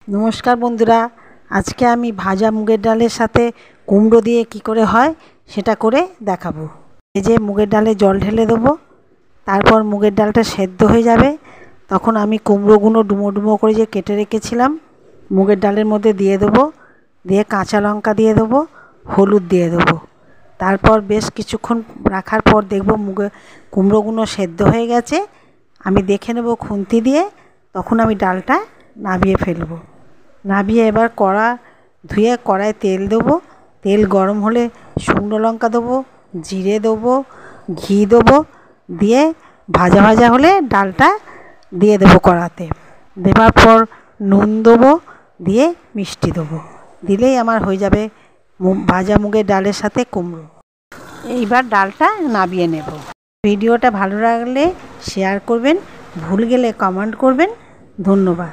নমস্কার বন্ধুরা, আজকে আমি ভাজা মুগের ডালের সাথে কুমড়ো দিয়ে কি করে হয় সেটা করে দেখাবো। এই যে মুগের ডালে জল ঢেলে দেবো, তারপর মুগের ডালটা সেদ্ধ হয়ে যাবে, তখন আমি কুমড়োগুলো ডুমো ডুমো করে যে কেটে রেখেছিলাম মুগের ডালের মধ্যে দিয়ে দেবো, দিয়ে কাঁচা লঙ্কা দিয়ে দেবো, হলুদ দিয়ে দেবো। তারপর বেশ কিছুক্ষণ রাখার পর দেখব কুমড়োগুলো সেদ্ধ হয়ে গেছে। আমি দেখে নেব খুন্তি দিয়ে, তখন আমি ডালটা নামিয়ে ফেলবো। নামিয়ে এবার ধুয়ে কড়ায় তেল দেবো, তেল গরম হলে শুকনো লঙ্কা দেবো, জিরে দেবো, ঘি দেবো, দিয়ে ভাজা ভাজা হলে ডালটা দিয়ে দেবো কড়াতে। দেওয়ার পর নুন দেবো, দিয়ে মিষ্টি দেবো, দিলেই আমার হয়ে যাবে ভাজা মুগের ডালের সাথে কুমড়ো। এইবার ডালটা নামিয়ে নেব। ভিডিওটা ভালো লাগলে শেয়ার করবেন, ভুল গেলে কমেন্ট করবেন। ধন্যবাদ।